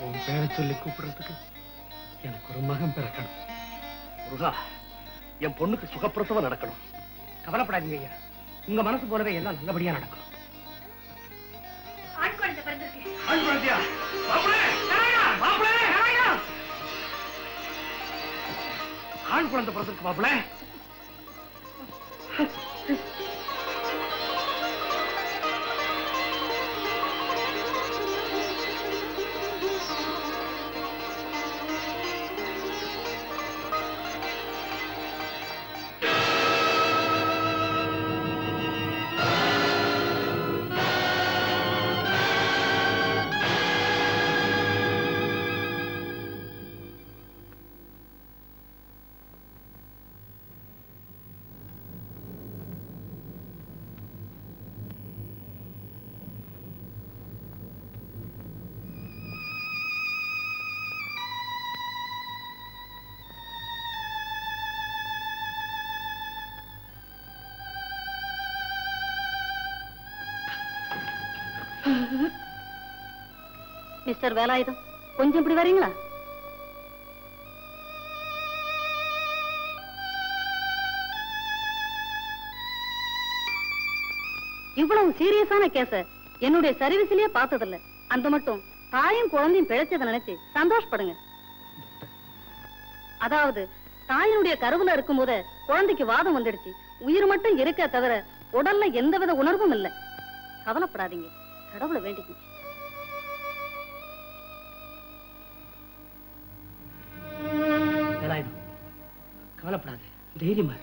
உன் பேரை சொல்லி கூப்பிடுறதுக்கு எனக்கு ஒரு மகன் பிறக்கணும். முருகா, என் பொண்ணுக்கு சுகப்பிரசவம் நடக்கணும். கவலைப்படாதீங்க ஐயா, உங்க மனசு போலவே எல்லாம் நல்லபடியா நடக்கும். ஆண் குழந்தை பிறந்திருக்கு. ஆண் குழந்தையா? மாப்பிள்ளை! மாப்பிள்ளை! ஆண் குழந்தை பிறந்திருக்கு மாப்பிள்ளை. மிஸ்டர் வேலாயுதம், கொஞ்சம் இப்படி வரீங்களா? இவ்வளவு சீரியஸான கேஸ என்னுடைய சர்வீஸ்லயே பார்த்ததில்ல. அந்த மட்டும் தாயும் குழந்தையும் பிழைச்சதை நினைச்சு சந்தோஷப்படுங்க. அதாவது தாயினுடைய கருவுல இருக்கும் போது குழந்தைக்கு வாதம் வந்துடுச்சு. உயிர் மட்டும் இருக்க தவிர உடல்ல எந்தவித உணர்வும் இல்லை. கவலைப்படாதீங்க, கடவுளை வேண்டிக்கங்க. கவலைப்படாது, தைரியமா.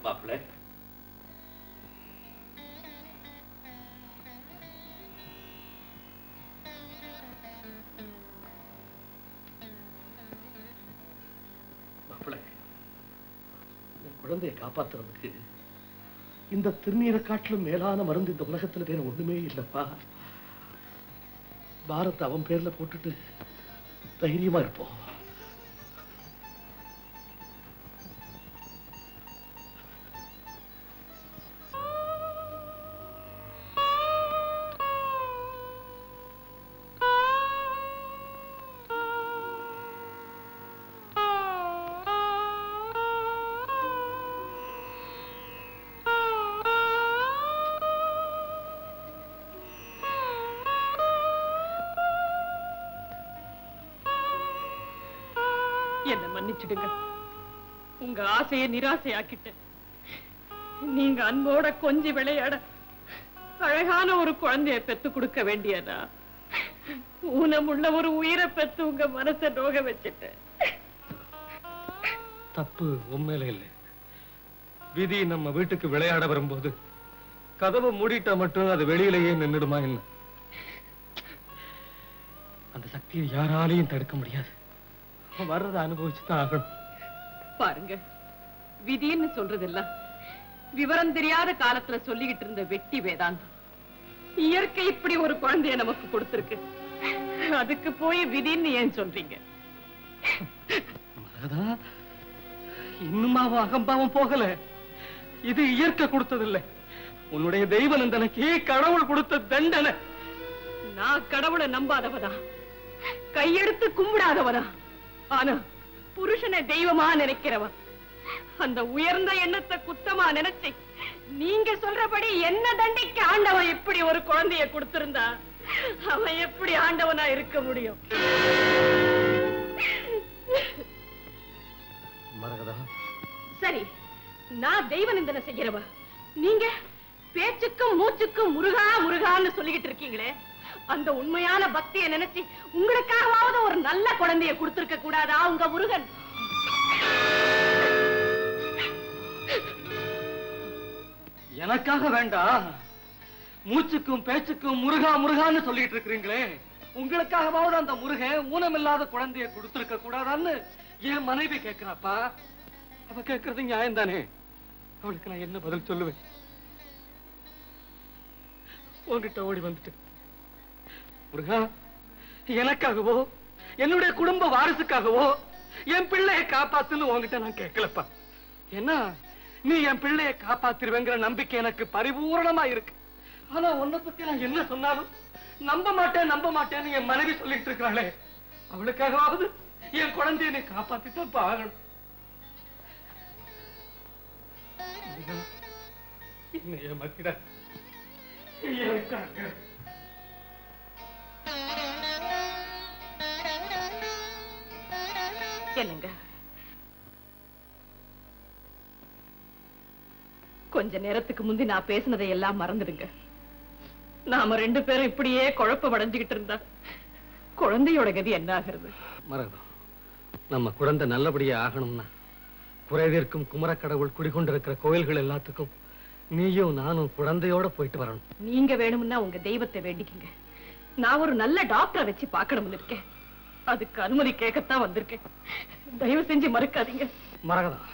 மாப்பிள்ளை, குழந்தையை காப்பாத்துறதுக்கு இந்த திருநீரை காட்டிலும் மேலான மருந்து இந்த உலகத்துல வேற ஒண்ணுமே இல்லப்பா. பாரத் அவன் பேர்ல போட்டுட்டு தைரியமா இருப்போம். என்ன மன்னிச்சிடுங்க, உங்க ஆசையை நிராசையாக்கிட்டேன். நீங்க அன்போட கொஞ்சி விளையாட அழகான ஒரு குழந்தைய பெத்து கொடுக்க வேண்டியதா ஊனமுள்ள ஒரு உயிரை பெத்து உங்க மனசை நோக வச்சுட்டேன். தப்பு உண்மையில இல்லை. விதி நம்ம வீட்டுக்கு விளையாட வரும்போது கதவை மூடிட்டா மட்டும் அது வெளியிலேயே நின்றுடுமா என்ன? அந்த சக்தியை யாராலையும் தடுக்க முடியாது. வர்றதை அனுபவிச்சுதான் ஆகணும். பாருங்க, விதின்னு சொல்றதெல்லாம் விவரம் தெரியாத காலத்துல சொல்லிக்கிட்டு இருந்த வெட்டி வேதாந்தம். இயற்கை இப்படி ஒரு குழந்தைய நமக்கு கொடுத்திருக்கு, அதுக்கு போய் விதின்னு ஏன் சொல்றீங்க? இன்னும் அகம்பாவம் போகல. இது இயற்கை கொடுத்ததில்லை, உன்னுடைய தெய்வ நந்தனைக்கு கடவுள் கொடுத்த தண்டனை. நான் கடவுளை நம்பாதவதா, கையெடுத்து கும்பிடாதவதா, ஆனா புருஷனை தெய்வமா நினைக்கிறவ. அந்த உயர்ந்த எண்ணத்தை குத்தமா நினைச்சு நீங்க சொல்றபடி என்ன தண்டிக்க ஆண்டவன் இப்படி ஒரு குழந்தைய கொடுத்திருந்தா அவன் எப்படி ஆண்டவனா இருக்க முடியும்? மரகதா, சரி, நான் தெய்வ நிந்தனை செய்கிறவ, நீங்க பேச்சுக்கும் மூச்சுக்கும் முருகா முருகான்னு சொல்லிக்கிட்டு இருக்கீங்களே, அந்த உண்மையான பக்தியை நினைச்சு உங்களுக்காகவாவது ஒரு நல்ல குழந்தைய கொடுத்திருக்க கூடாதா உங்க முருகன்? எனக்காக வேண்டாம், மூச்சுக்கும் பேச்சுக்கும் முருகா முருகான்னு சொல்லிட்டு இருக்கிறீங்களே, உங்களுக்காகவாவது அந்த முருகன் ஊனமில்லாத குழந்தைய கொடுத்திருக்க கூடாதான்னு என் மனைவி கேட்கிறாப்பா. அவ கேட்கறது நியாயம் தானே? அவளுக்கு நான் என்ன பதில் சொல்லுவேன்? உன்கிட்ட ஓடி வந்துட்டு, முருகா, எனக்காகவோ என்னுடைய குடும்ப வாரிசுக்காகவோ என் பிள்ளையை காப்பாத்துன்னு உன்கிட்ட நான் கேட்கலப்பா. என்ன, நீ என் பிள்ளையை காப்பாத்திருவேங்கிற நம்பிக்கை எனக்கு பரிபூரணமா இருக்கு. ஆனா உன்னை பத்தி நான் என்ன சொன்னாலும் நம்ப மாட்டேன்னு என் மனைவி சொல்லிட்டு இருக்கிறாளே, அவளுக்காகவாவது என் குழந்தைய நீ காப்பாத்தித்தான் ஆகணும். என்ன ஏமாத்திட என்னங்க, கொஞ்ச நேரத்துக்கு முந்தி நான் பேசினதை எல்லாம் மறந்துடுங்க. நாம 2 பேரும் இப்படியே குழப்பம் அடைஞ்சுகிட்டு இருந்தா குழந்தையோட கதி என்ன ஆகிறது? மரகதம், நம்ம குழந்தை நல்லபடியா ஆகணும்னா குறைதீர்க்கும் குமரக்கடவுள் குடிகொண்டிருக்கிற கோயில்கள் எல்லாத்துக்கும் நீயும் நானும் குழந்தையோட போயிட்டு வரணும். நீங்க வேணும்னா உங்க தெய்வத்தை வேண்டிக்கங்க. நான் ஒரு நல்ல டாக்டரை வச்சு பார்க்கணும்னு இருக்கேன். அதுக்கு அனுமதி கேட்கத்தான் வந்திருக்கேன். தயவு செஞ்சு மறுக்காதீங்க. மரகதம்,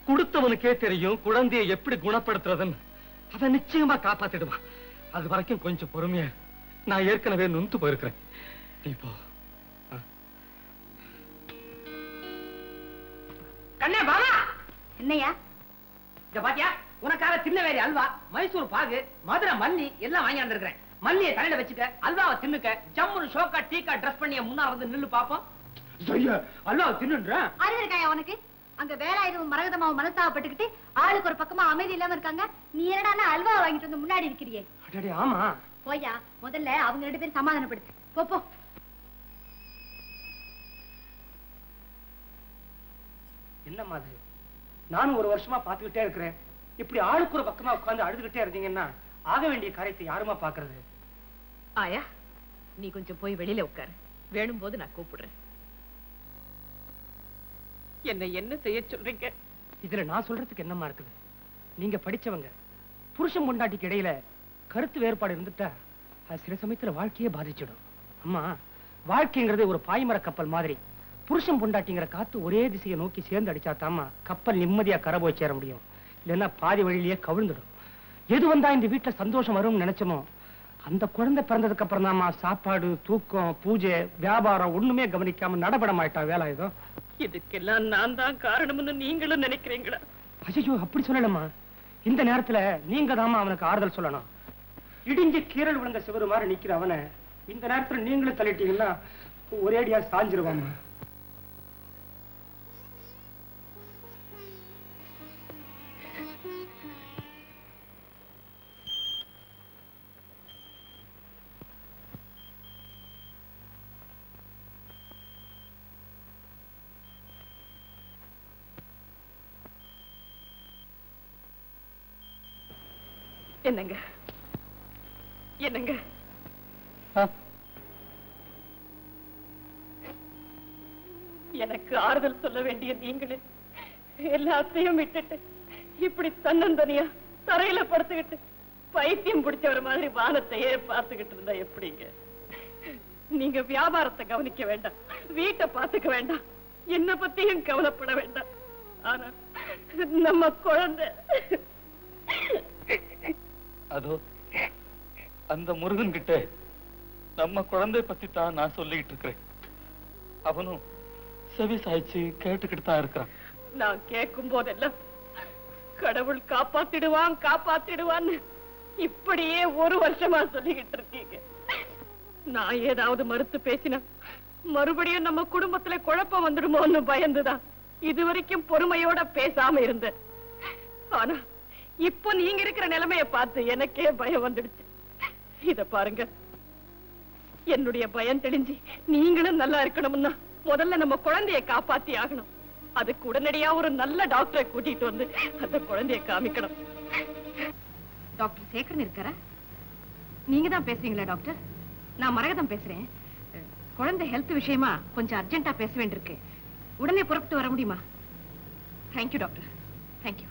கொடுத்தவனுக்கே தெரியும் குழந்தையை எப்படி குணப்படுத்துறதுன்னு. அதை நிச்சயமா காப்பாத்திடுவான். அது வரைக்கும் கொஞ்சம் பொறுமையா. நான் ஏற்கனவே நொந்து போயிருக்கிறேன். நீ போ. கண்ணே பாமா. என்னையா? இந்த பாத்தியா, உனக்காக திருநெல்வேலி அல்வா, மைசூர் பாகு, மதுரை மல்லி எல்லாம் வாங்கி வந்திருக்கிறேன். மல்லியை தலையில வச்சுக்க, அல்வாவை தின்னுக்க. ஜம்முன்னு ஷோக்கா டீக்கா ட்ரெஸ் பண்ணிய முன்னா வந்து நில்லு பாப்போம். அல்வாவை தின்னுன்றேன். அறிவு இருக்காயா உனக்கு? அங்க வேலாயுதமும் மரகதமாவும் மனஸ்தாபப்பட்டுக்கிட்டு ஆளுக்கு ஒரு பக்கமா அமைதி இல்லாம இருக்காங்க. நீ என்னடா அல்வா வாங்கிட்டு வந்து முன்னாடி இருக்கிறியே? ஆமா, போயா, முதல்ல அவங்க 2 பேரும் சமாதானப்படுத்து. போ. என்ன மாதிரி நானும் ஒரு வருஷமா பாத்துக்கிட்டே இருக்கிறேன். இப்படி ஆளுக்கு ஒரு பக்கமா உட்கார்ந்து அழுதுகிட்டே இருந்தீங்கன்னா ஆக வேண்டிய காரியத்தை யாருமா பாக்குறது? ஆயா, நீ கொஞ்சம் போய் வெளியில உட்காரு. வேணும் போது நான் கூப்பிடுறேன். என்ன செய்ய சொல்றீங்க? இதுல நான் சொல்றதுக்கு என்னமா இருக்குது? நீங்க படிச்சவங்க. புருஷன் பொண்டாட்டிக்கு இடையில கருத்து வேறுபாடு இருந்துட்டா அது சில சமயத்துல வாழ்க்கையே பாதிச்சிடும். அம்மா, வாழ்க்கைங்கிறது ஒரு பாய்மர கப்பல் மாதிரி. புருஷன் பொண்டாட்டிங்கிற காத்து ஒரே திசையை நோக்கி சேர்ந்து அடிச்சா தாமா கப்பல் நிம்மதியா கரை போய் சேர முடியும். இல்லைன்னா பாதி வழியிலேயே கவிழ்ந்துடும். எது வந்தா இந்த வீட்டுல சந்தோஷம் வரும்னு நினைச்சோமோ அந்த குழந்தை பிறந்ததுக்கு அப்புறம் தாமா சாப்பாடு, தூக்கம், பூஜை, வியாபாரம் ஒண்ணுமே கவனிக்காம நடபடமாயிட்டா வேலாயுதம். இதுக்கெல்லாம் நான் தான் காரணம்னு நீங்களும் நினைக்கிறீங்களா? ஐயோ, அப்படி சொல்லலம்மா. இந்த நேரத்துல நீங்க தாமா அவனுக்கு ஆறுதல் சொல்லணும். இடிஞ்சு கீரல் விழுந்த சிவரு மாதிரி நிக்கிற அவனை இந்த நேரத்துல நீங்களும் தள்ளிட்டீங்கன்னா ஒரேடியா சாஞ்சிருவாமா. என்னங்க எனக்கு ஆறுதல் சொல்ல வேண்டிய நீங்களே எல்லாத்தையும் விட்டுட்டு இப்படி தன்னந்தனியா தரையில படுத்துக்கிட்டு பைத்தியம் பிடிச்சவர மாதிரி வானத்தையே பார்த்துக்கிட்டு இருந்தா எப்படிங்க? நீங்க வியாபாரத்தை கவனிக்க வேண்டாம், வீட்டை பார்த்துக்க வேண்டாம், என்ன பத்தியும் கவலைப்பட வேண்டாம். ஆனா நம்ம குழந்தை அதோ அந்த முருகன் கிட்ட நம்ம குழந்தை பத்தி தான் நான் சொல்லிட்டு இருக்கிறேன். அவனும் செவி சாய்ச்சி கேட்டுக்கிட்டு தான் இருக்கிறான். நான் கேட்கும் போதெல்லாம் கடவுள் காப்பாத்திடுவான்னு இப்படியே ஒரு வருஷமா சொல்லிக்கிட்டு இருக்கீங்க. நான் ஏதாவது மறுத்து பேசினா மறுபடியும் நம்ம குடும்பத்துல குழப்பம் வந்துடுமோன்னு பயந்துதான் இதுவரைக்கும் பொறுமையோட பேசாம இருந்தேன். ஆனா இப்போ நீங்க இருக்கிற நிலைமைய பார்த்து எனக்கே பயம் வந்துடுச்சு. இத பாருங்க, என்னுடைய பயம் தெளிஞ்சு நீங்களும் நல்லா இருக்கணும்னா முதல்ல நம்ம குழந்தைய காப்பாத்தி ஆகணும். அதுக்கு உடனடியா ஒரு நல்ல டாக்டரை கூட்டிட்டு வந்து அந்த குழந்தைய காமிக்கணும். டாக்டர் சேகரன் இருக்காரா? நீங்க தான் பேசுறீங்களா டாக்டர்? நான் மரகதம் பேசுறேன். குழந்தை ஹெல்த் விஷயமா கொஞ்சம் அர்ஜென்ட்டா பேச வேண்டியிருக்கு. உடனே புறப்பட்டு வர முடியுமா? Thank you doctor, thank you.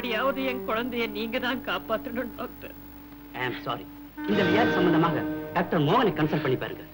எப்படியாவது என் குழந்தைய நீங்க தான் காப்பாற்றணும் டாக்டர். I am sorry. இந்த வியாதி சம்பந்தமாக டாக்டர் மோகனை கன்சல்ட் பண்ணி பாருங்க.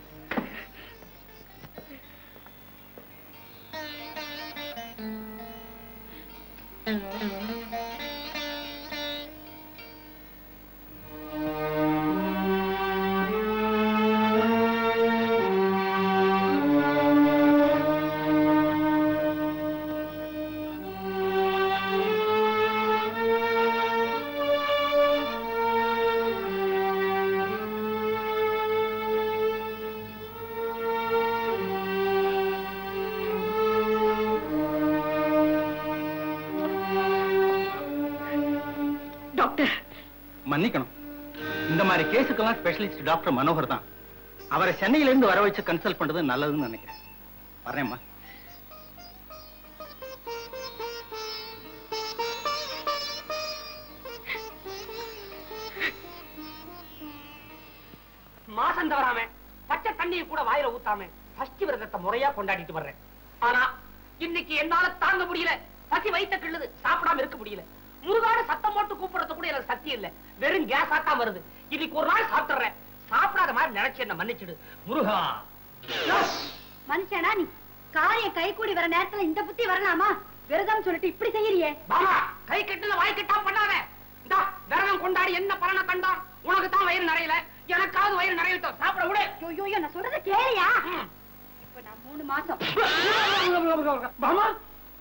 மன்னிக்கணும், இந்த மாதிரி கேஸுக்கெல்லாம் ஸ்பெஷலிஸ்ட் டாக்டர் மனோகர் தான். அவரை சென்னையில இருந்து வர வச்சு கன்சல்ட் பண்றது நல்லதுன்னு நினைக்கிறேன். வரேம்மா. மாசம் தவறாம பச்சை தண்ணியை கூட வாயில ஊத்தாம சஷ்டி விரதத்தை முறையா கொண்டாடிட்டு வர்றேன். ஆனா இன்னைக்கு என்னால தாங்க முடியல. பசி வயித்த கிள்ளுது, சாப்பிடாம இருக்க முடியல. முருகான சத்தம் போட்டு கூப்பிடுறது கூட எனக்கு சக்தி இல்ல. வெறும் கேஸ் ஆத்தான் வருது. இன்னைக்கு ஒரு நாள் சாப்பிட்டுறேன். சாப்பிடாத மாதிரி நினைச்சு என்ன மன்னிச்சிடு முருகா. மனுஷனா நீ? காரிய கை கூடி வர நேரத்துல இந்த புத்தி வரலாமா? விரதம் சொல்லிட்டு இப்படி செய்யறியே. பாமா, கை கட்டுல வாய் கட்டா பண்ணாத. இந்தா விரதம் கொண்டாடி என்ன பலனை கண்டான்? உனக்கு தான் வயிறு நிறையல, எனக்காவது வயிறு நிறையட்டும். சாப்பிட விடு. ஐயோ, நான் சொல்றத கேளியா? இப்ப நான் 3 மாசம். பாமா,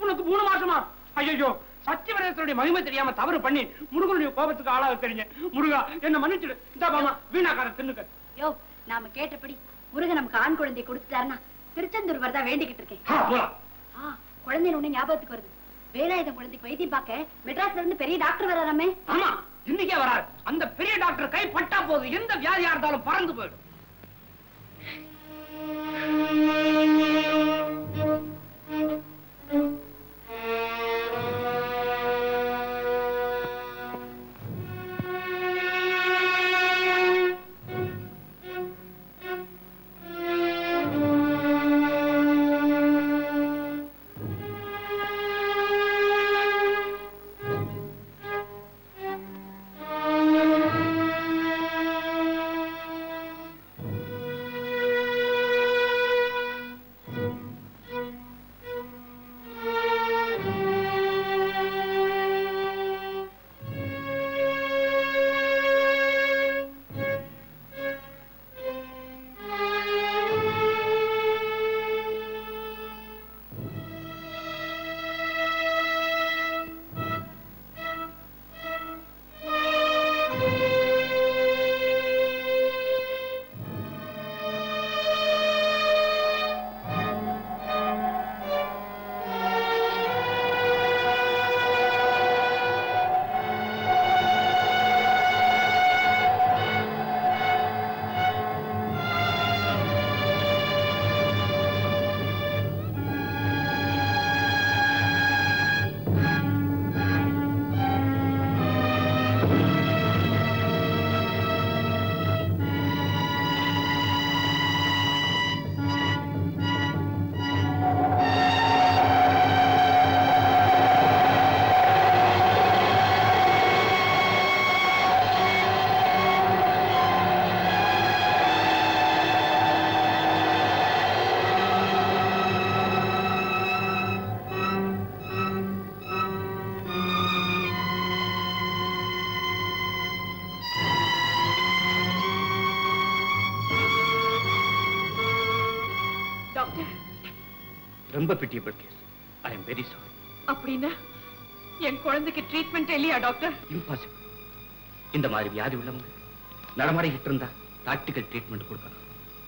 உனக்கு 3 மாசமா? ஐயோ, சத்தியவரதனுடைய மகிமை தெரியாம தவறு பண்ணி முருகனுடைய கோபத்துக்கு ஆளாக தெரிஞ்ச. முருகா, என்ன மன்னிச்சிடு. இந்த பாமா, வீணாக்கார தின்னுக்க. யோ, நாம கேட்டபடி முருகன் நமக்கு ஆண் குழந்தை கொடுத்துட்டாருன்னா திருச்செந்தூர் வரதா வேண்டிக்கிட்டு இருக்கேன். குழந்தை ஒண்ணு ஞாபகத்துக்கு வருது. வேலாயுதம் குழந்தைக்கு வைத்தியம் பார்க்க மெட்ராஸ்ல இருந்து பெரிய டாக்டர் வராமே. ஆமா, இன்னைக்கே வராரு. அந்த பெரிய டாக்டர் கை பட்டா போது எந்த வியாதியா இருந்தாலும் பறந்து போயிடும். ரொம்ப pitiable case. I am very sorry. அப்படின்னா என் குழந்தைக்கு ட்ரீட்மெண்ட் இல்லையா டாக்டர்? இம்பாசிபிள். இந்த மாதிரி வியாதி உள்ளவங்க நடமாடிக்கிட்டு இருந்தா டாக்டிக்கல் ட்ரீட்மெண்ட் கொடுக்கலாம்.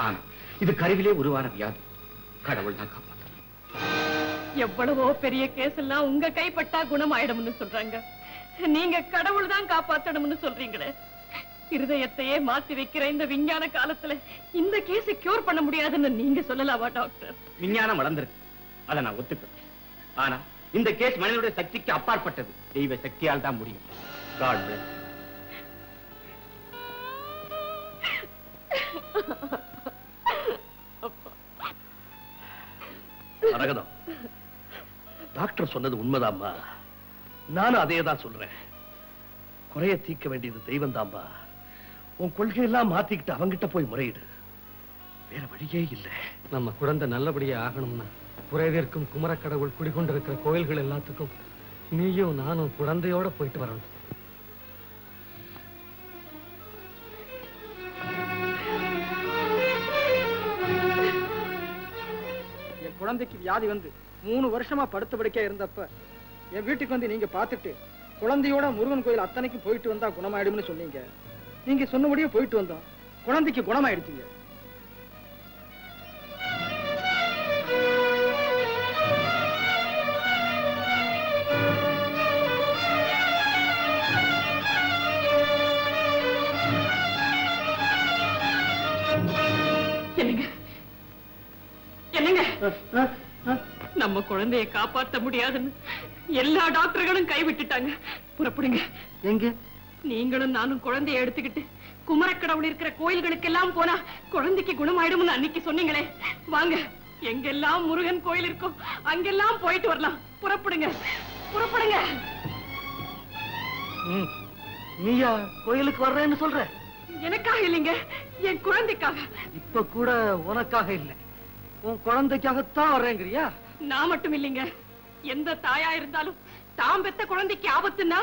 ஆனா இது கருவிலே உருவான வியாதி. கடவுள் தான் காப்பாற்றணும். எவ்வளவோ பெரிய கேஸ் எல்லாம் உங்க கைப்பட்டா குணமாயிடும்னு சொல்றாங்க. நீங்க கடவுள் தான் காப்பாற்றணும்னு சொல்றீங்களே. இருதயத்தையே மாத்தி வைக்கிற இந்த விஞ்ஞான காலத்துல இந்த கேஸை கியூர் பண்ண முடியாதுன்னு நீங்க சொல்லலாமா டாக்டர்? விஞ்ஞானம் வளர்ந்திருக்கு, அதை நான் ஒத்துக்கிறேன். ஆனா இந்த கேஸ் மனிதனுடைய சக்திக்கு அப்பாற்பட்டது. தெய்வ சக்தியால் தான் முடியும். God bless. அரகதம், டாக்டர் சொன்னது உண்மைதாம்மா. நானும் அதே தான் சொல்றேன். குறைய தீர்க்க வேண்டியது தெய்வம் தாம்பா. உன் கொள்கையெல்லாம் மாத்திக்கிட்டு அவங்கிட்ட போய் முறையிடு. வேற வழியே இல்லை. நம்ம குழந்தை நல்லபடியா ஆகணும்னா குறைவிற்கும் குமரக்கடவுள் குடிகொண்டிருக்கிற கோயில்கள் எல்லாத்துக்கும் நீயும் நானும் குழந்தையோட போயிட்டு வரணும். என் குழந்தைக்கு வியாதி வந்து 3 வருஷமா படுத்த படுக்கையா இருந்தப்ப என் வீட்டுக்கு வந்து நீங்க பாத்துட்டு குழந்தையோட முருகன் கோயில் அத்தனைக்கும் போயிட்டு வந்தா குணமாயிடும்னு சொன்னீங்க. நீங்க சொன்னபடியே போயிட்டு வந்தோம். குழந்தைக்கு குணமாயிடுச்சுங்க. நம்ம குழந்தையை காப்பாற்ற முடியாதுன்னு எல்லா டாக்டர்களும் கைவிட்டுட்டாங்க. புறப்படுங்க. எங்க? நீங்களும் நானும் குழந்தையை எடுத்துக்கிட்டு குமரக்கடவுள் இருக்கிற கோயில்களுக்கெல்லாம் போனா குழந்தைக்கு குணமாயிடும்னு அன்னைக்கு சொன்னீங்களே. வாங்க, எங்கெல்லாம் முருகன் கோயில் இருக்கோ அங்கெல்லாம் போயிட்டு வரலாம். புறப்படுங்க, புறப்படுங்க. நீயா கோயிலுக்கு வர்றேன்னு சொல்ற? எனக்காக இல்லைங்க, என் குழந்தைக்காக. இப்ப கூட உனக்காக இல்லை, உன் குழந்தைக்காகத்தான் வர்றேங்கிறியா? நான் மட்டும் இல்லைங்க, எந்த தாயா இருந்தாலும் தாம் பெத்த குழந்தைக்கு ஆபத்துன்னா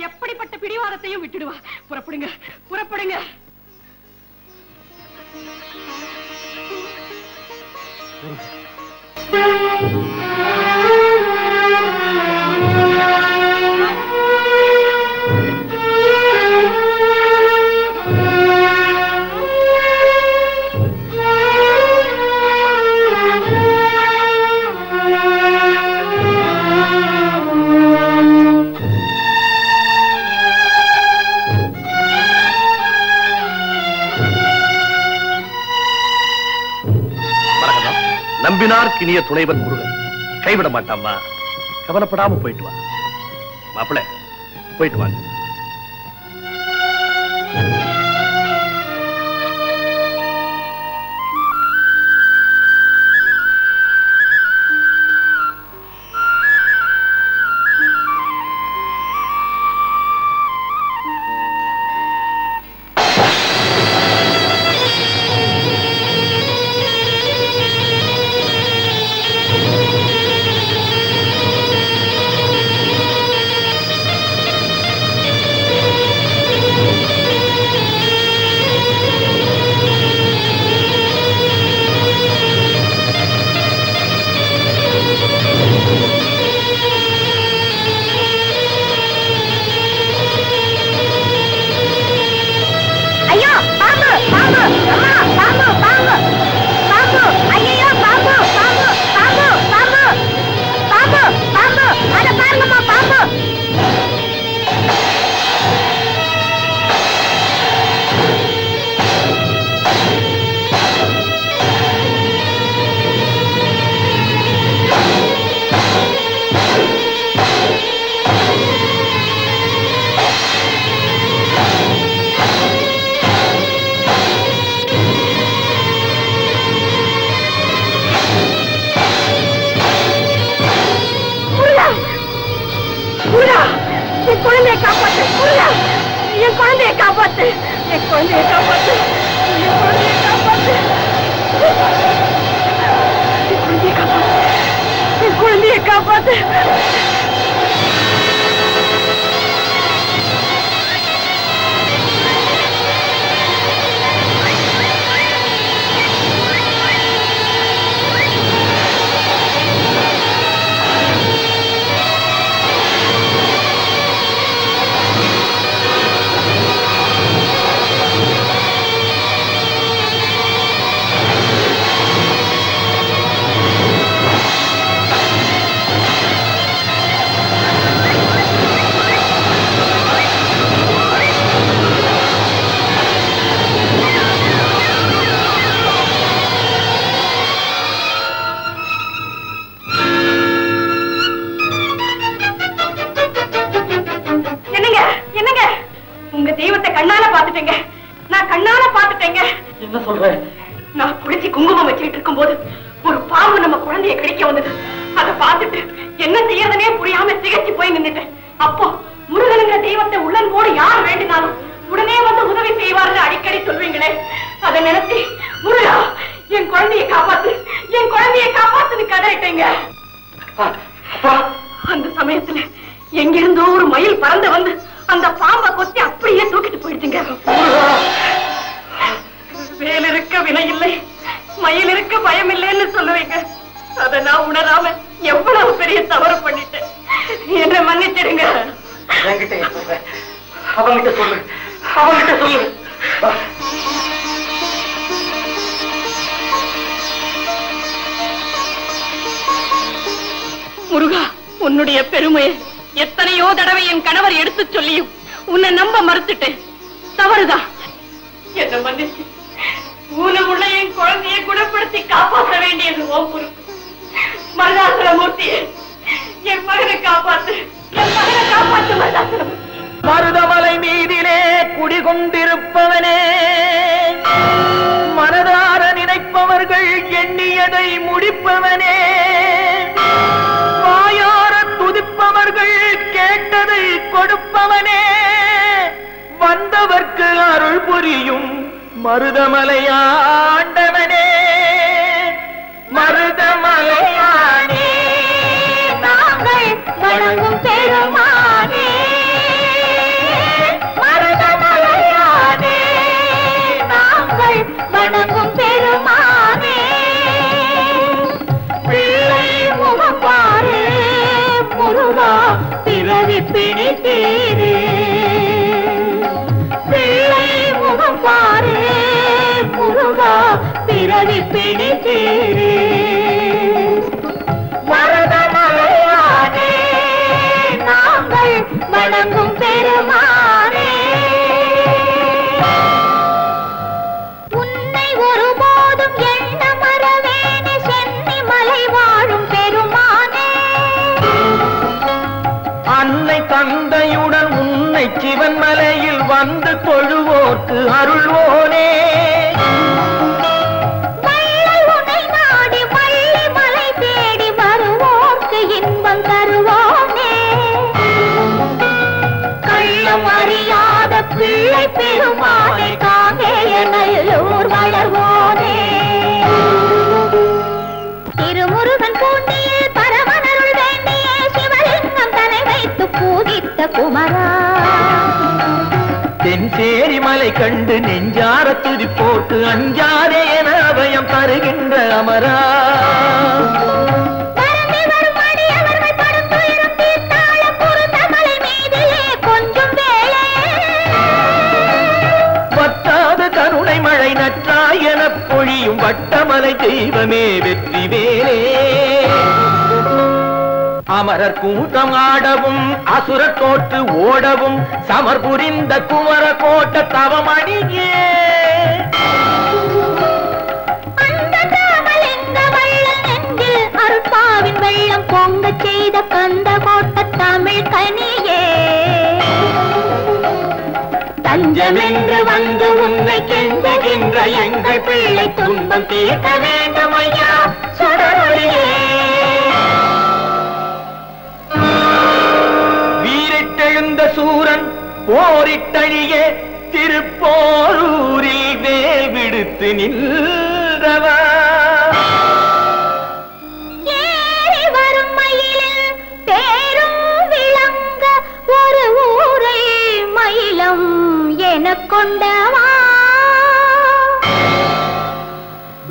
எப்படிப்பட்ட பிடிவாதத்தையும் விட்டுடுவா. புறப்படுங்க, புறப்படுங்க. நம்பினார் கிணிய துணைவன் முருகன் கைவிட மாட்டாமா. கவலைப்படாம போயிட்டு வா மாப்பிள்ள, போயிட்டு வாங்க. என்ன சொல்ற? நான் குளிச்சு குங்குமம் வச்சுட்டு இருக்கும் போது ஒரு பாம்பு நம்ம குழந்தைய கிடைக்க வந்தது. அதை பார்த்துட்டு என்ன செய்யறதுனே புரியாம திகச்சு போய் நின்னுட்டேன். அப்போ முருகனுங்கிற தெய்வத்தை உள்ளன்போடு யார் வேண்டினாலும் உடனே வந்து உதவி செய்வார்கள் அடிக்கடி சொல்வீங்களே, அதை நினைச்சு முருகா என் குழந்தையை காப்பாத்து, என் குழந்தையை காப்பாத்துன்னு கதறிட்டீங்க. அந்த சமயத்துல எங்கிருந்தோ ஒரு மயில் பறந்து வந்து அந்த பாம்பை கொத்தி அப்படியே தூக்கிட்டு போயிடுச்சுங்க. வேல் இருக்க வினை இல்லை, மயில் இருக்க பயம் இல்லைன்னு சொல்லுவீங்க. அதை நான் உணராம எவ்வளவு பெரிய தவறு பண்ணிட்டேன். என்ன மன்னிச்சிடுங்க. அவங்கிட்ட சொல்லு, அவங்கிட்ட சொல்லு. முருகா, உன்னுடைய பெருமையை எத்தனையோ தடவை என் கணவர் எடுத்து சொல்லியும் உன்னை நம்ப மறுத்துட்டேன். தவறுதான், என்ன மன்னிச்சு ஊனமுள்ள என் குழந்தையை குணப்படுத்தி காப்பாற்ற வேண்டியது ஓ பொறுப்பு. மருதாசலமூர்த்தியே, என் மகனை காப்பாத்து, என் மகனை காப்பாற்று மருதாசலமூர்த்தி. மருதமலை மீதிலே குடிகொண்டிருப்பவனே, மனதார நினைப்பவர்கள் எண்ணியதை முடிப்பவனே, வாயார துதிப்பவர்கள் கேட்டதை கொடுப்பவனே, வந்தவர்க்கு அருள் புரியும் மருதமலையாண்டவனே, மருதமலையானே நாங்கள் வணங்கும் பெருமானே, மருதமலையானே நாங்கள் வணங்கும் பெருமானே, பிள்ளை முகம் பாரு முருகா பிறவி பிணித்தீரே, பிள்ளை முகம் பாரு முருகா பிறவி பிணித்தீரே, மருதமலையானே நாங்கள் வணங்கும் பெருமானே. உன்னை ஒருபோதும் எண்ண மறவேனே சென்னி மலை வாழும் பெருமானே, அன்னை தந்தையுடன் உன்னை சிவன் மலையில் வந்து தொழுவோர்க்கு அருள்வோனே, உன்னை நாடி வள்ளி மலை தேடி வருவோர்க்கு இன்பம் தருவோனே, கள்ளம் அறியாத பிள்ளை பெருமானை காங்கேய நல்லூர் வளர்வோனே, திருமுருகன் பூண்டியில் பரமனருள் வேண்டிய சிவலிங்கம் தலை வைத்து பூஜித்த குமரா, தென்சேரி மலை கண்டு நெஞ்சார துதிப்போட்டு அஞ்சாதே என அபயம் தருகின்ற அமரா, வற்றாத கருணை மழை நற்றாய் என பொழியும் வட்டமலை தெய்வமே வெற்றி வேலே, அமரர் கூட்டம் ஆடவும் அசுரர் தோற்று ஓடவும் சமர் புரிந்த குமர கோட்ட தவமணியே, அருட்பாவின் வெள்ளம் பொங்க செய்த கந்த கோட்ட தமிழ் கனியே, தஞ்சமென்று வந்து உன்னை கெஞ்சுகின்ற எங்கள் பிள்ளை துன்பம் தீர்க்க வேண்டும் ஐயா சுடரொளியே, வீரிட்டெழுந்த சூரன் போரிட்டழிய திருப்போரூரில் வேல் விடுத்து நின்றவா, ஏறி வரும் மயிலில் தேரும் விளங்க ஒரு ஊரை மயிலம் என கொண்டவா,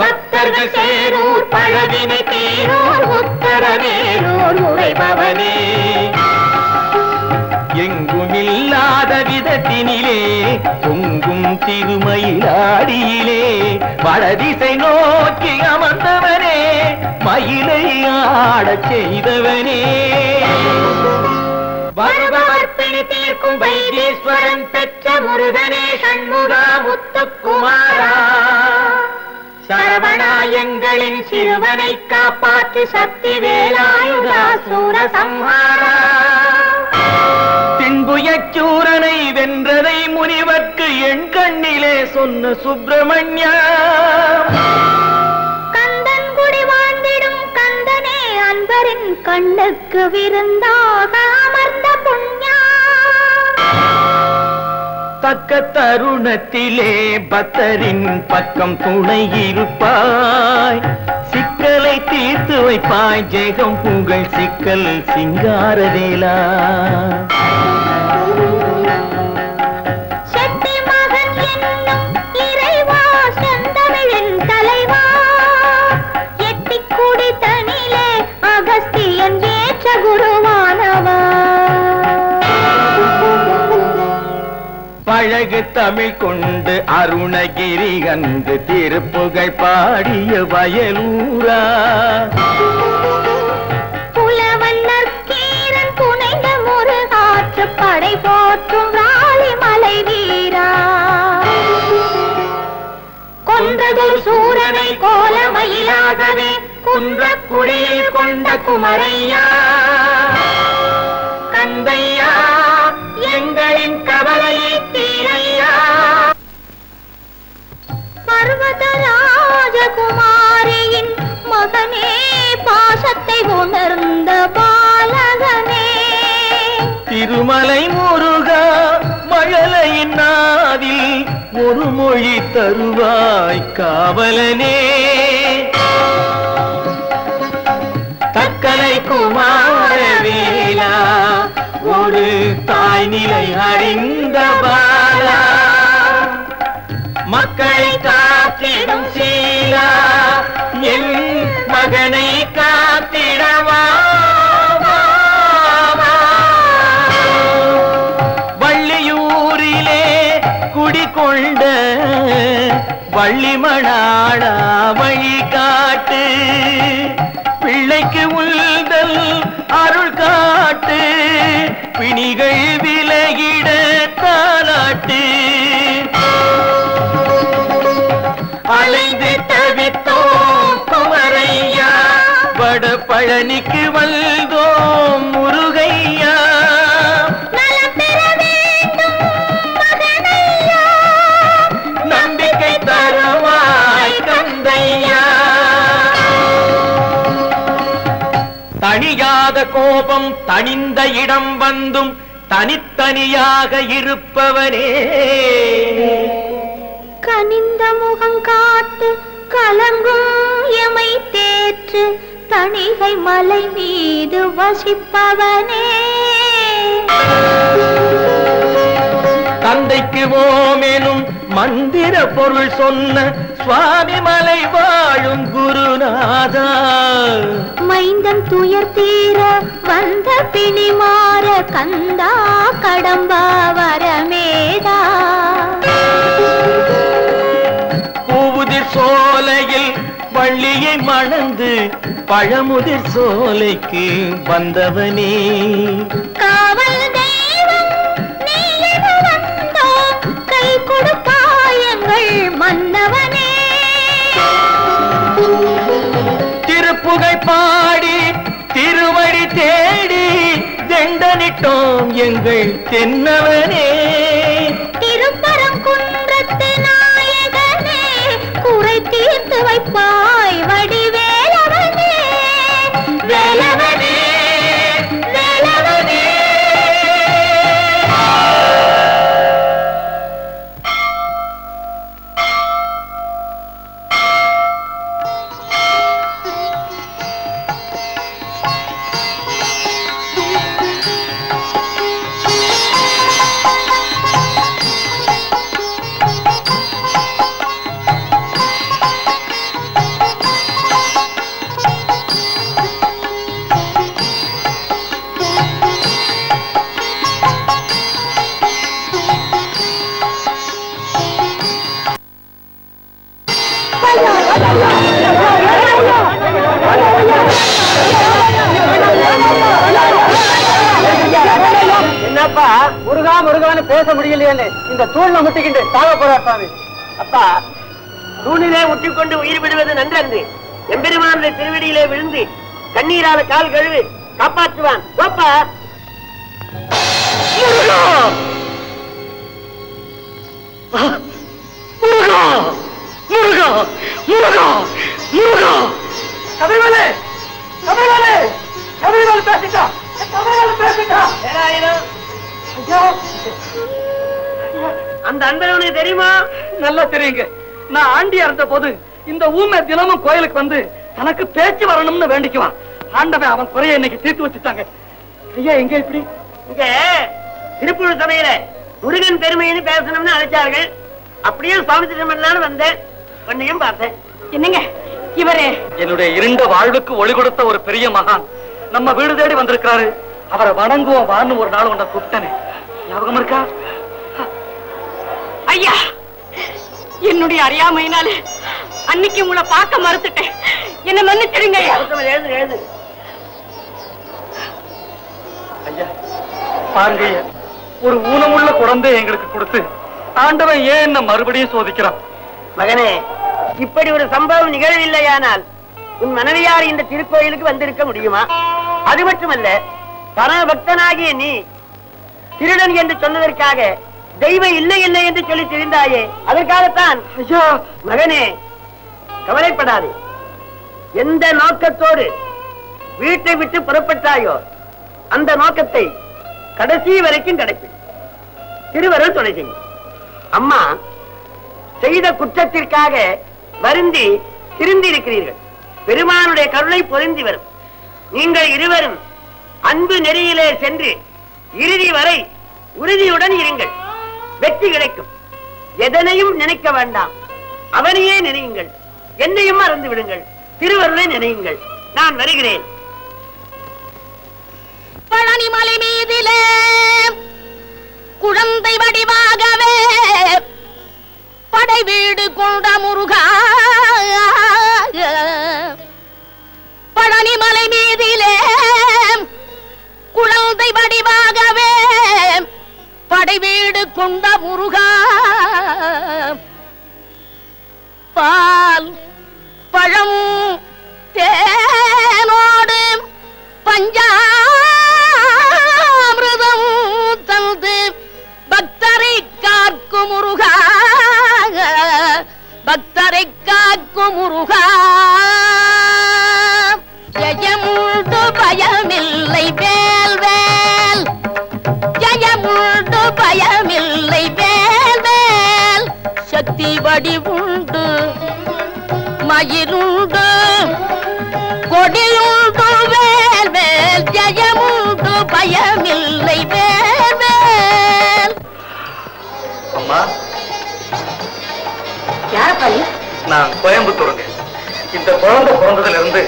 பக்தர்கள் சேரூர் பழவினை தேரூர் உத்தரவேலூர் உரைபவனே, எங்குமில்லாத விதத்தினிலே பொங்கும் திருமயிலாடியிலே வடதிசை நோக்கி அமர்ந்தவனே, மயிலை ஆடச் செய்தவனே, வருபவர்ப்பிணி தீர்க்கும் வைத்தீஸ்வரன் பெற்ற முருகனே சண்முகா முத்துக்குமாரா, சரவணா எங்களின் சிறுவனை காப்பாற்று சக்தி வேலாயுதா சூர சம்ஹாரா, தின்புயச்சூரனை வென்றதை முனிவர்க்கு என் கண்ணிலே சொன்ன சுப்பிரமணியா, கந்தன் குடி வாழ்ந்திடும் கந்தனே அன்பரின் கண்ணுக்கு விருந்தாக அமர்ந்த புண்ணியா, தக்க தருணத்திலே பக்தரின் பக்கம் துணை இருப்பாய், சிக்கலை தீர்த்து வைப்பாய், ஜெகம் புகழ் சிக்கல் சிங்காரவேலா. பழகு தமிழ் கொண்டு அருணகிரி கண்டு திருப்புகழ் பாடிய வயலூரா. புலவன் நற்கீரன் புனைந்த முருகாற்று படை போற்றும் ராலிமலை வீரா. கொன்றதொரு சூரனை கோலமயிலாகவே குன்றக்குடியில் கொண்ட குமரையா. கந்தையா எங்களின் கவலையை தீரையா. பர்வத ராஜகுமாரியின் மகனே, பாசத்தை உணர்ந்த பாலகனே. திருமலை முருகா மழலையின் நாவில் ஒரு மொழி தருவாய் காவலனே. தக்கலை குமாரவேலா ஒரு தாய் நிலை அறிந்த பாலா. மக்களை காத்திடும் சீலா என் மகனை காத்திடவா. வள்ளியூரிலே குடிகொண்ட வள்ளிமணாளா வழி காட்டு. பிள்ளைக்கு உள்தல் அருள் காட்டு, பிணிகள் விலகிட தாலாட்டு. அலைந்து தவித்தோம் குமரையா, வட பழனிக்கு வந்தோம் முருகையா. நலம் பெற வேண்டும் மகனையா, நம்பிக்கை தருவாய் கந்தையா. தணியாத கோபம் தணிந்த இடம் வந்தும் தனித்தனியாக இருப்பவனே. கனிந்த முகம் காட்டு கலங்கும் எமை தேற்று, தணிகை மலை மீது வசிப்பவனே. தந்தைக்கு ஓமெனும் மந்திர பொருள் சொன்ன சுவாமி மலை வாழும் குருநாதா. மைந்தம் துயர் தீர வந்த பிணி மாற கந்தா கடம்பா வரமேதா. பூவுதிர் சோலையில் வள்ளியை மணந்து பழமுதிர் சோலைக்கு வந்தவனே. காவல் தெய்வம் நீ என வந்தோம், கை கொடுப்பாயங்கள் மன்னவனே. திருப்புகழ் பாடி திருவடி தேடி தெண்டனிட்டோம் எங்கள் தென்னவனே. திருப்பரங்குன்றத்து நாயகனே, குறை தீர்த்து வைப்பாய் வடிவேலவனே. வேலவனே வேலவனே. என்னப்பா முருகா முருகான்னு பேச முடியலையே, இந்த தூள்ல முட்டிக்கிட்டு சாக போறார் சாமி. அப்பா, தூணிலே முட்டிக்கொண்டு உயிர் விடுவது நன்றன்று. எம்பெருமானுடைய திருவடியிலே விழுந்து கண்ணீரால கால் கழுவி காப்பாற்றுவான். கோப்பா முருகா முருகா முருகா முருகா. சபரிமலை சபரிமலை சபரிமலை பேசிட்டா சபரிமலை பேசிட்டா. ஏழாயிரம் ஐயா அந்த அன்பர் உனக்கு தெரியுமா? நல்லா தெரியுங்க. நான் ஆண்டியா இருந்த போது இந்த ஊமை தினமும் கோயிலுக்கு வந்து தனக்கு பேச்சு வரணும்னு வேண்டிக்குவான். ஆண்டவன் அவன் குறைய இன்னைக்கு தீர்த்து வச்சுட்டாங்க. ஐயா எங்க இப்படி? இங்க திருப்பூர் சபையில முருகன் பெருமைன்னு பேசணும்னு அழைச்சார்கள். அப்படியே சுவாமி திருமணம் வந்தேன். பண்ணையும் பார்த்தேன். என்னங்க இவரே? என்னுடைய இருண்ட வாழ்வுக்கு ஒளி கொடுத்த ஒரு பெரிய மகான் நம்ம வீடு தேடி வந்திருக்கிறாரு. அவரை வணங்குவோம் வான்னு ஒரு நாள் உன்னை கூப்பிட்டேனே, ஞாபகம் இருக்கா? ஐயா, என்னுடைய அறியாமையினால அன்னைக்கு உங்களை பார்க்க மறுத்துட்டேன். என்ன மன்னிச்சிடுங்க ஐயா. எழுது எழுது. ஐயா பாருங்க ஐயா, ஒரு ஊனமுள்ள குழந்தை எங்களுக்கு கொடுத்து ஆண்டவன் ஏன் என்ன மறுபடியும் சோதிக்கிறான்? மகனே, இப்படி ஒரு சம்பவம் நிகழவில்லையானால் உன் மனைவியார் இந்த திருக்கோயிலுக்கு வந்திருக்க முடியுமா? அது மட்டுமல்ல, பரமபக்தனாகிய நீ திருடன் என்று சொன்னதற்காக தெய்வம் இல்லை இல்லை என்று சொல்லி திரிந்தாயே, அதற்காகத்தான். ஐயா மகனே, கவலைப்படாதே. எந்த நோக்கத்தோடு வீட்டை விட்டு புறப்பட்டாயோ அந்த நோக்கத்தை கடைசி வரைக்கும் கிடைப்பேன். திருவருள் துணை செய்யும். அம்மா செய்த குற்றத்திற்காக வருந்தி திருந்தி இருக்கிறீர்கள். பெருமானுடைய கருணை பொருந்தி வரும். நீங்கள் இருவரும் அன்பு நெறியிலே சென்று இறுதி வரை உறுதியுடன் இருங்கள். வெற்றி கிடைக்கும். எதனையும் நினைக்க வேண்டாம், அவனையே நினையுங்கள். என்னையும் மறந்து விடுங்கள். திருவருளை நினையுங்கள். நான் வருகிறேன். பழனிமலை மீதிலே குழந்தை வடிவாகவே படை வீடு கொண்ட முருகா, பழனிமலை மீதிலே குழந்தை வடிவாகவே படை வீடு கொண்ட முருகா, பால் பழம் தேனோடு பஞ்சாமிர்தம் தந்து பக்தரை காக்கும் முருகா, பக்தரை காக்கும் முருகா. ஜெயமுண்டு பயமில்லை வேல் வேல், ஜெயமுண்டு பயமில்லை வேல் வேல். சக்தி வடிவுண்டு மயிருண்டு கொடியுண்டு வேல் வேல், ஜெயமுண்டு பயமில்லை வேல் வேல். அம்மா, யாரப்பா நீ? நான் கோயம்புத்தூருங்க. இந்த குழந்தை பிறந்ததுல இருந்து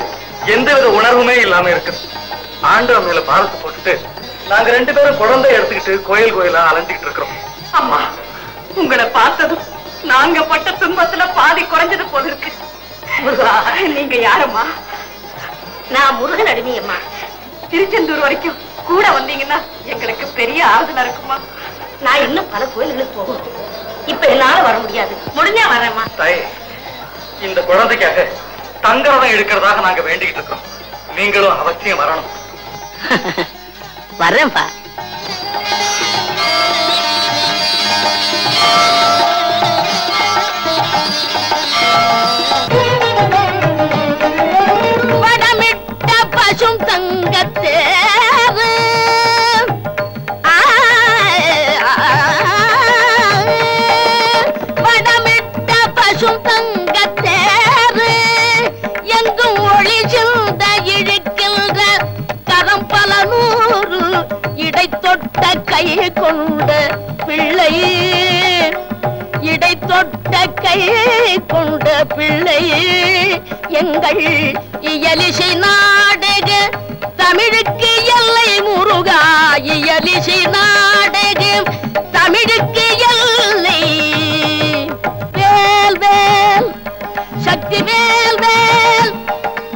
எந்தவித உணர்வுமே இல்லாம இருக்குது. ஆண்டவன் மேல பாரத்தை போட்டுட்டு நாங்க 2 பேரும் குழந்தை எடுத்துக்கிட்டு கோயில் கோயிலா அலைஞ்சிட்டு இருக்கிறோம். அம்மா, உங்களை பார்த்ததும் நாங்க பட்ட துன்பத்துல பாதி குறைஞ்சது போல இருக்கு. நீங்க யாரம்மா? நான் முருகன் அடிமை அம்மா. திருச்செந்தூர் வரைக்கும் கூட வந்தீங்கன்னா எங்களுக்கு பெரிய ஆறுதலா இருக்குமா? நான் இன்னும் பல கோயில்களுக்கு போகணும். இப்ப என்னால வர முடியாது. முடிஞ்சா வரேம்மா. தாயே, இந்த குழந்தைக்காக தங்கரதம் எடுக்கிறதாக நாங்க வேண்டிக்கிட்டு இருக்கோம். நீங்களும் அவசியம் வரணும். வரேன்பா. வடமிட்ட பசும் தங்கத்தேவு, வடமிட்ட பசும் தங்கத்தேவு, எங்கும் ஒளி சிந்த இழுக்கின்ற கரம் பல நூறு, இடை தொட்ட கை கொண்ட பிள்ளை, இடை தொட்ட கை கொண்ட பிள்ளை, எங்கள் இயலிசை நாடக தமிழுக்கு எல்லை முருகா, இயலிசை நாடக தமிழுக்கு எல்லை. வேல் வேல், சக்தி வேல் வேல்,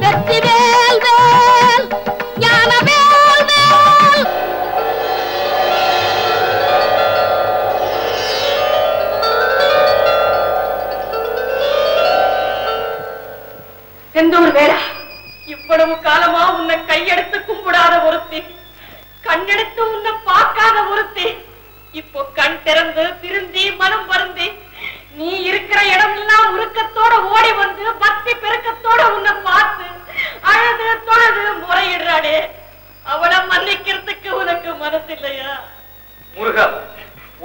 வெற்றி வேல் வேல், ஞான வேல் வேல். செந்தூர் வேறா, இவ்வளவு காலமா உன்னை கையெடுத்து கும்பிடாத ஒருத்தி, கண்ணெடுத்து உன்னை பார்க்காத ஒருத்தி, இப்போ கண் திறந்து திருந்தி மனம் வருந்தி நீ இருக்கிற இடம் எல்லாம் உருக்கத்தோட ஓடி வந்து பக்தி பெருக்கத்தோட உன்னை பார்த்து அழுது தொழுது முறையிடுறாடே, அவனை மன்னிக்கிறதுக்கு உனக்கு மனசு இல்லையா? முருகா,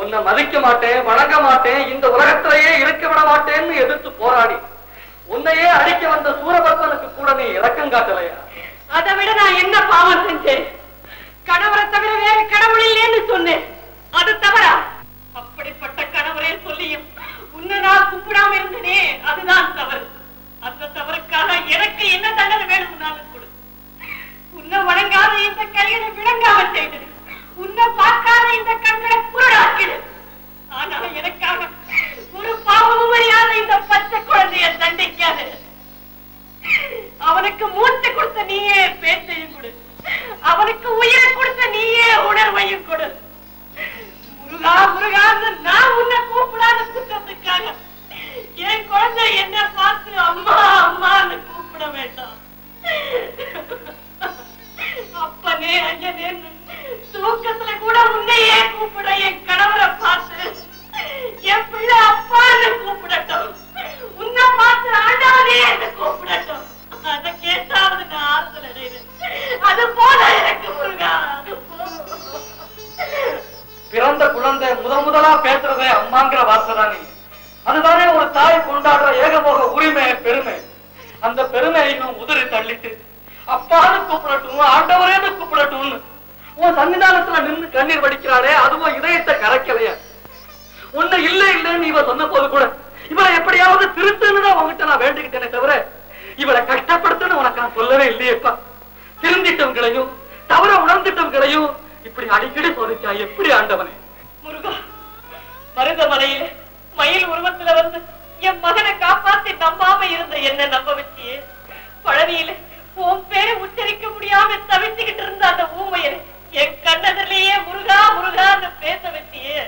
உன்னை மதிக்க மாட்டேன், வணங்க மாட்டேன், இந்த உலகத்திலேயே இருக்க விட மாட்டேன்னு எதிர்த்து போராடி உன்னையே அடிக்க வந்த சூரபத்மனுக்கு கூட நீ இரக்கம் காட்டலையா? அதை விட நான் என்ன பாவம் செஞ்சேன்? கணவரை தவிர வேறு கடவுள் இல்லைன்னு சொன்னேன். அது தவறா? அப்படிப்பட்ட கணவரே சொல்லியும் உன்னை நான் கும்பிடாம இருந்தனே, அதுதான் தவறு. அந்த தவறுக்காக எனக்கு என்ன தண்டனை வேணும்னாலும் கொடு. உன்னை வணங்காத இந்த கைகளை விளங்காம செய்தது, உன்னை பார்க்காத இந்த கண்களை குருடாக்கிடு. ஆனா எனக்காக ஒரு பாவமும் அறியாத இந்த பச்சை குழந்தைய தண்டிக்காது. அவனுக்கு மூச்சு கொடுத்த நீயே பேச்சையும் கொடு, அவனுக்கு உயிரை கொடுத்த நீயே உணர்வையும் கொடு. முருகா முருகான்னு நான் உன்னை கூப்பிடாத குற்றத்துக்காக என் குழந்தை என்ன பார்த்து அம்மா அம்மான்னு கூப்பிட வேண்டாம். அப்பனே ஐயனே தூக்கத்துல கூட உன்னையே கூப்பிட என் கணவரை பார்த்து என் பிள்ளை அப்பான்னு கூப்பிடட்டும், உன்னை பார்த்து ஆண்டவனே என்று கூப்பிடட்டும். அதை கேட்டாவது நான் ஆறுதல் அடைகிறேன். அது போல எனக்கு முருகா, அது போல. பிறந்த குழந்தை முதலா பேசுறதே அம்மாங்கிற வார்த்தை தானே. அதுதானே ஒரு தாய் கொண்டாடுற ஏகபோக உரிமை, பெருமை. அந்த பெருமையையும் உதறி தள்ளிட்டு அப்பான்னு கூப்பிடட்டும், ஆண்டவரேன்னு கூப்பிடட்டும்னு உன் சன்னிதானத்துல நின்று கண்ணீர் வடிக்கிறாளே, அதுவும் இதயத்தை கரைக்கலையா? உன்னை இல்லை இல்லைன்னு இவ சொன்ன போது கூட இவளை எப்படியாவது திருத்துன்னு தான் உங்ககிட்ட நான் வேண்டிக்கிட்டேனே தவிர இவளை கஷ்டப்படுத்துன்னு உனக்கு நான் சொல்லவே இல்லையேப்பா. திருந்திட்டவங்களையும் தவற உணர்ந்துட்டவங்களையும் இப்படி அடிக்கடி சோதிச்சா எப்படி ஆண்டவனே? முருகா, மருதமலையில மயில் உருவத்துல வந்து என் மகனை காப்பாத்தி நம்பாம இருந்த என்ன நம்ப வச்சியே, பழனியில உன் பேரை உச்சரிக்க முடியாம தவிச்சுக்கிட்டு இருந்த அந்த ஊமையரை என் கண்ணதிலேயே முருகா முருகான்னு பேச வச்சியே,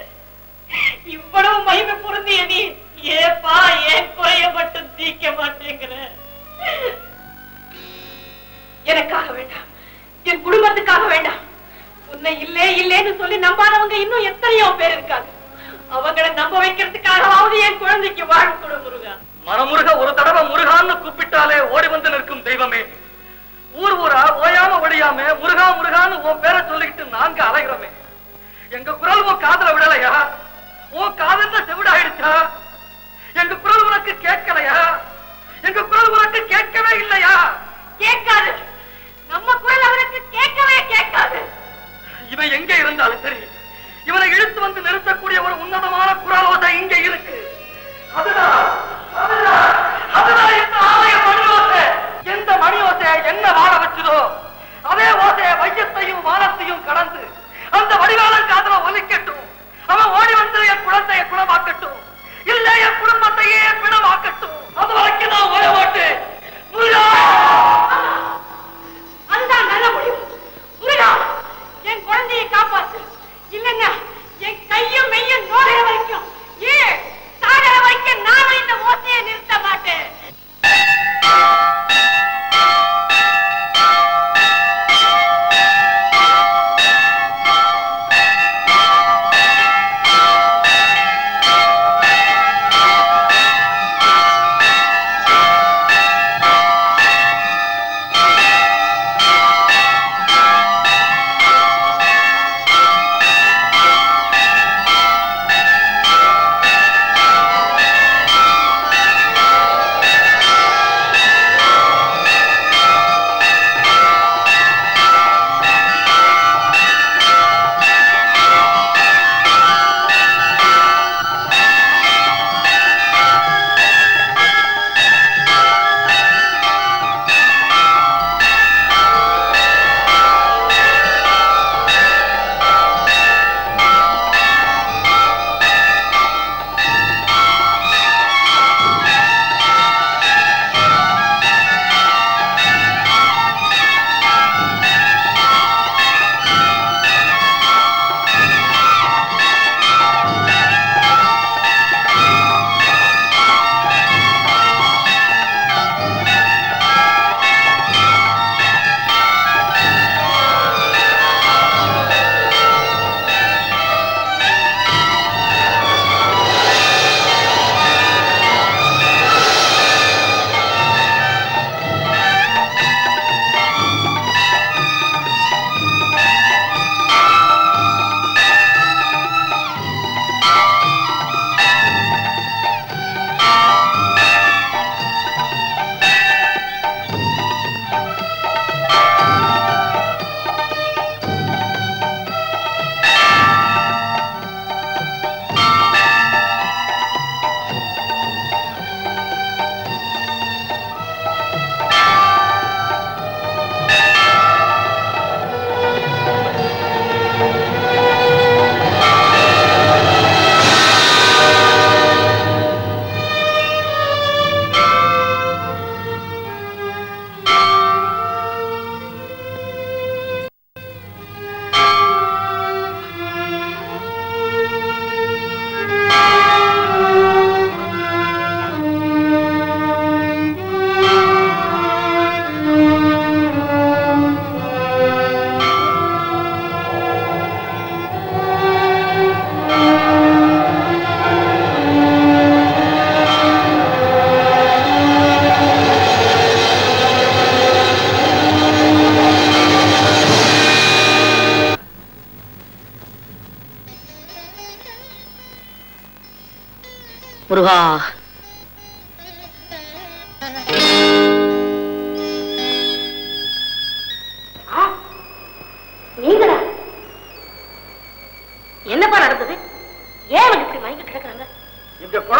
இவ்வளவு மகிமை பொருந்திய நீ ஏப்பா ஏன் குறைய மட்டும் தீக்க மாட்டேங்கிற? எனக்காக வேண்டாம், என் குடும்பத்துக்காக வேண்டாம். உன்னை இல்லே இல்லேன்னு சொல்லி நம்பாதவங்க இன்னும் எத்தனையோ பேர் இருக்காங்க. அவங்களை நம்ப வைக்கிறதுக்காகவாவது என் குழந்தைக்கு வாழ்வு கொடு முருகா. மனமுருக ஒரு தடவை முருகான்னு கூப்பிட்டாலே ஓடி வந்து நிற்கும் தெய்வமே, ஊர் ஊரா ஓயாம ஒழியாம முருகா முருகான்னு உன் பேரை சொல்லிக்கிட்டு நாங்க அலைகிறோமே, எங்க குரல் உன் காதல விடலையா? உன் காதல செவிடாயிடுச்சா? எங்க குரல் உனக்கு கேட்கலையா? எங்க குரல் உனக்கு கேட்கவே இல்லையா? கேட்காது, நம்ம குரல் அவனுக்கு கேட்கவே கேட்காது. இவன் எங்க இருந்தாலும் சரி, இவனை இழுத்து வந்து நிறுத்தக்கூடிய ஒரு உன்னதமான குரலோசை இங்க இருக்கு. அதுதான் இந்த ஆலய மணி ஓசை. எந்த மணி ஓசை என்ன வாழ வச்சதோ அதே ஓசை வையத்தையும் வானத்தையும் கடந்து அந்த வடிவாளன் காதல ஒலிக்கட்டும். அவன் ஓடி வந்து என் குழந்தைய குணமாக்கட்டும், இல்ல என் குடும்பத்தையே பிணமாக்கட்டும். அது வரைக்கும் நான் ஓட மாட்டேன். அதுதான் நல்ல முடிவு. முருகா, என் குழந்தையை காப்பாத்து, இல்லைங்க என் கையும் மெய்யும் நோகிற வரைக்கும் ஏன்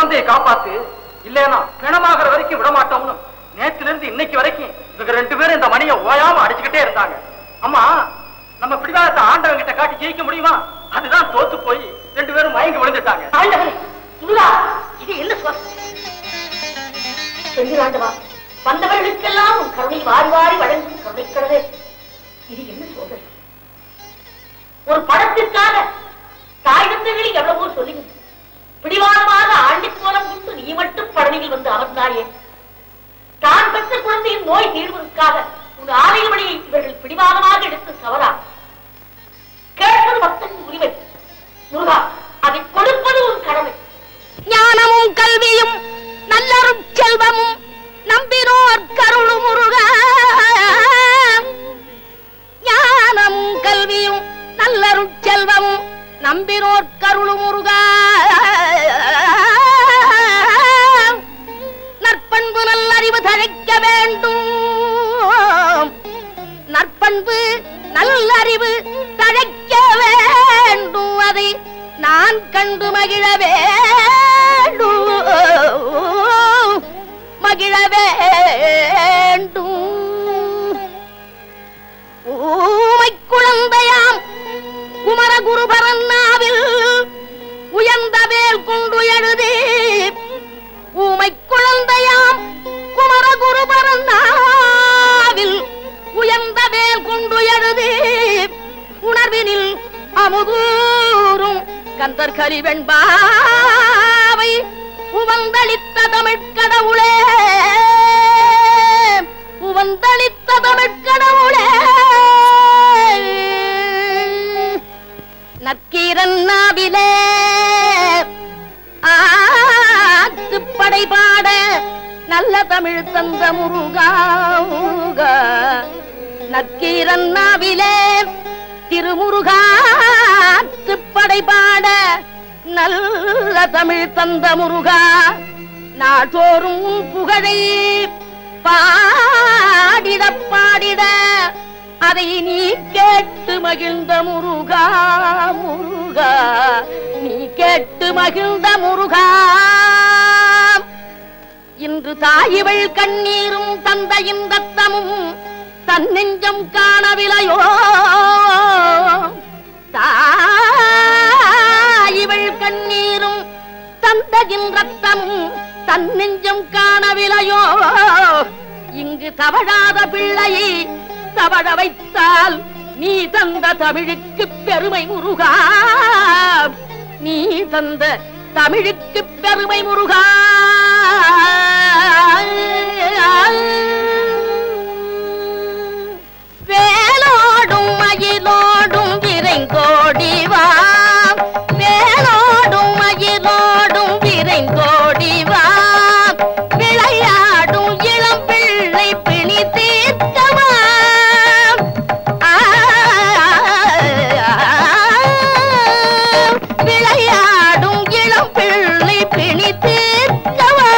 குழந்தையை காப்பாத்து, இல்லைன்னா பிணமாகிற வரைக்கும் விட மாட்டோம்னு நேத்துல இருந்து இன்னைக்கு வரைக்கும் இவங்க 2 பேரும் இந்த மணியை ஓயாம அடிச்சுக்கிட்டே இருந்தாங்க. அம்மா, நம்ம பிடிவாதத்தை ஆண்டவங்க கிட்ட காட்டி ஜெயிக்க முடியுமா? அதுதான் தோத்து போய் 2 பேரும் மயங்கி விழுந்துட்டாங்க. இது என்ன சொல் செந்திலாண்டவா? வந்தவர்களுக்கெல்லாம் உன் கருணை வாரி வாரி வழங்கும் கருணைக்கிறதே. இது என்ன சோதனை? ஒரு படத்திற்காக தாய் தந்தைகளை எவ்வளவோ சொல்லுங்க, பிடிவாதமாக ஆண்டி கோலம் கொண்டு நீ மட்டும் பழனியில் வந்து அமர்ந்தாயே. தான் பெற்ற குழந்தையின் நோய் தீர்வதற்காக உன் ஆலயமணியை இவர்கள் பிடிவாதமாக எடுத்து தவறா? கேட்பது பக்தன் உரிமை. முருகா, அதை கொடுப்பது உன் கடமை. ஞானமும் கல்வியும் நல்லரும் செல்வமும் நம்பினோர் கருளு முருகா. ஞானமும் கல்வியும் நல்லரும் செல்வமும் நம்பினோர் கருளு முருகா. நற்பண்பு நல்லறிவு தழைக்க வேண்டும். நற்பண்பு நல்லறிவு தழைக்க வேண்டும். அதை நான் கண்டு மகிழ வேண்டும், மகிழ வேண்டும். ஊமை குழந்தையாம் குமரகுருபரன்னாவில் உயர்ந்த வேல் கொண்டு எழுதி. ஊமை குழந்தையாம் குமரகுருபரன்னாவில் உயர்ந்த வேல் கொண்டு எழுதி. உணர்வினில் அமுதூரும் கந்தர் கரிவெண்பாவை உவந்தளித்த தமிழ்கடவுளே, உவந்தளித்த தமிழ்கடவுளே. நக்கீரன்னாவிலே ஆத்துப்படை பாட நல்ல தமிழ் தந்த முருகா. நக்கீரன்னாவிலே திருமுருகாத்துப்படை பாட நல்ல தமிழ் தந்த முருகா. நாள்தோறும் புகழை பாடிட பாடிட அதை நீ கேட்டு மகிழ்ந்த முருகா. முருகா, நீ கேட்டு மகிழ்ந்த முருகா. இன்று தாயிவள் கண்ணீரும் தந்தையின் ரத்தமும் தன் நெஞ்சம் காணவில்லையோ. தாயிவள் கண்ணீரும் தந்தையின் ரத்தமும் தன் நெஞ்சம் காணவில்லையோ. இங்கு தவழாத பிள்ளையை தவழ வைத்தால் நீ தந்த தமிழுக்கு பெருமை முருகா. நீ தந்த தமிழுக்கு பெருமை முருகா. வேலோடும் மயிலோடும் விரைந்தோடி வா. வேலோடும் மயிலோடும் விரைந்தோடி வா. விளையாடும் இளம் பிள்ளை பிணி தீர்க்கவா. விளையாடும் இளம் பிள்ளை பிணி தீர்க்கவா.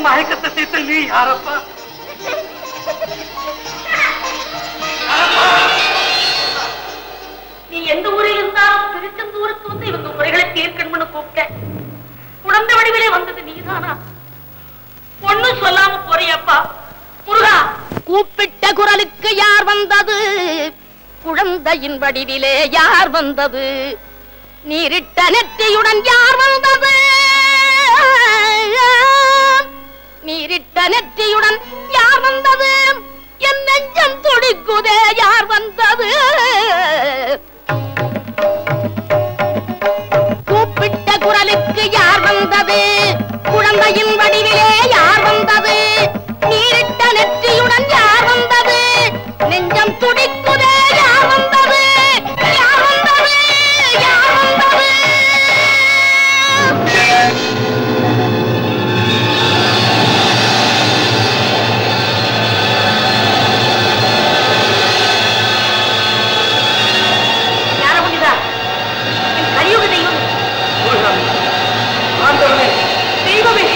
மயக்கத்தை தீர்த்த நீ யாரப்பா? நீ எந்த ஊரில் இருந்தாலும் திருச்செந்தூருக்கு வந்து இவங்க முறைகளை தீர்க்கணும்னு கூப்பிட்ட குழந்தை வடிவிலே வந்தது நீதானா? ஒண்ணு சொல்லாம போறியப்பா முருகா. கூப்பிட்ட குரலுக்கு யார் வந்தது? குழந்தையின் வடிவிலே யார் வந்தது? நீரிட்ட நெற்றியுடன் யார் வந்தது? நீரிட்ட நெற்றியுடன் யார் வந்தது? என் நெஞ்சம் துடிக்குதே யார் வந்தது? கூப்பிட்ட குரலுக்கு யார் வந்தது? குழந்தையின் வடிவிலே யார் வந்தது? நீரிட்ட நெற்றியுடன் யார் வந்தது? நெஞ்சம் துடிக்குதே யார் வந்தது? யார் வந்தது? யார் வந்தது? யார முடிதா? என் கலியுக தெய்வம் தெய்வமே.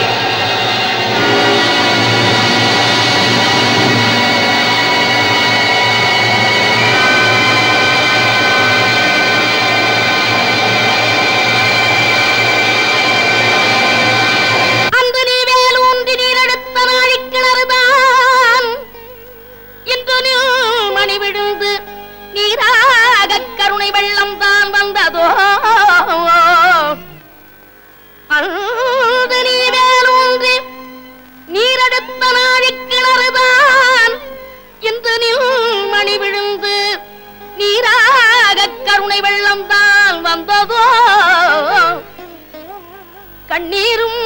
அன்று நீ வேலூன்றி நீரெடுத்த நாழிக்கிணறுதான் இன்று நீ மணி விழுந்து நீராக கருணை வெள்ளம் தான் வந்ததோ. அன்று நீ வேலூன்றி நீரெடுத்த நாழிக்கிணறுதான் இன்று நீ மணி விழுந்து நீராக கருணை வெள்ளம் தான் வந்ததோ. கண்ணீரும்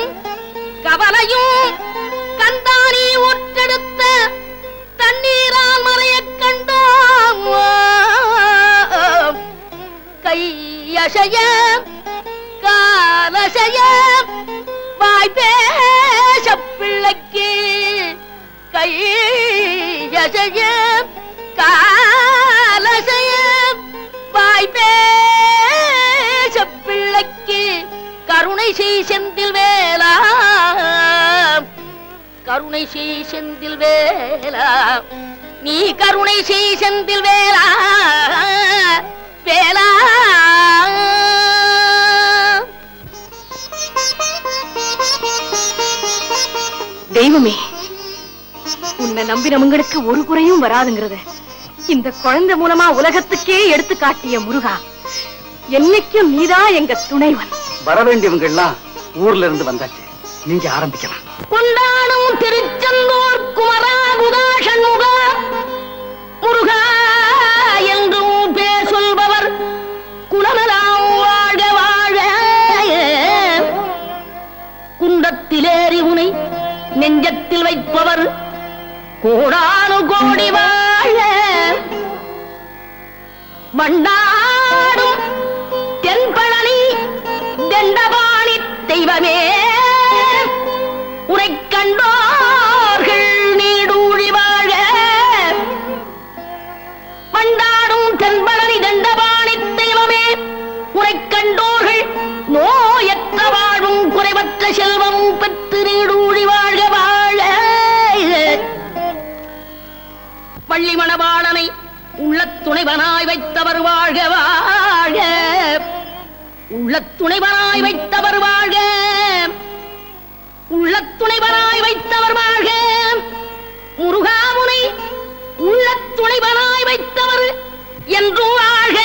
கவலையும் கந்தானி ஊற்றெடுத்த தண்ணீரால் மறையக் கண்டோம். கையசைய காலசைய வாய் பேச பிள்ளைக்கு கையசைய காலசைய வாய் பேச பிள்ளைக்கு கருணை செய் செந்தில் வேலா, கருணை செய் செந்தில் வேலா, நீ கருணை செய் செந்தில் வேலா வேலா. தெய்வமே, உன்னை நம்பினவங்களுக்கு ஒரு குறையும் வராதுங்கிறத இந்த குழந்தை மூலமா உலகத்துக்கே எடுத்து காட்டிய முருகா, என்னைக்கும் நீதான் எங்க துணைவன். வர வேண்டியவங்க எல்லாம் ஊர்ல இருந்து வந்தாச்சு, நீங்க ஆரம்பிக்கலாம். கொண்டாடும் திருச்செந்தூர் குமரா குதாஷண்முகா முருகா என்றும் பேர் சொல்பவர் குலமெல்லாம் வாழ வாழ. குண்டத்திலேறி உனை நெஞ்சத்தில் வைப்பவர் கோடானு கோடி வாழ. மண்டாடும் தென்பழனி தண்டபாணி தெய்வமே, உரை கண்டோர்கள் நீடூழி வாழ. மண்டாடும் தென்பழனி தண்டபாணி தெய்வமே, உரை கண்டோர்கள் நோயற்ற வாழும் குறைவற்ற செல்வம் பெற்று நீடூழி வாழ வாழ. வள்ளி மணவாளனை உள்ள துணைவனாய் வைத்தவர் வாழ்க வாழ்க. உள்ள துணைவனாய் வைத்தவர் வாழ்க, உள்ள துணைவனாய் வைத்தவர் வாழ்க. முருகாமுனை உள்ள துணைவனாய் வைத்தவர் என்றும் வாழ்க.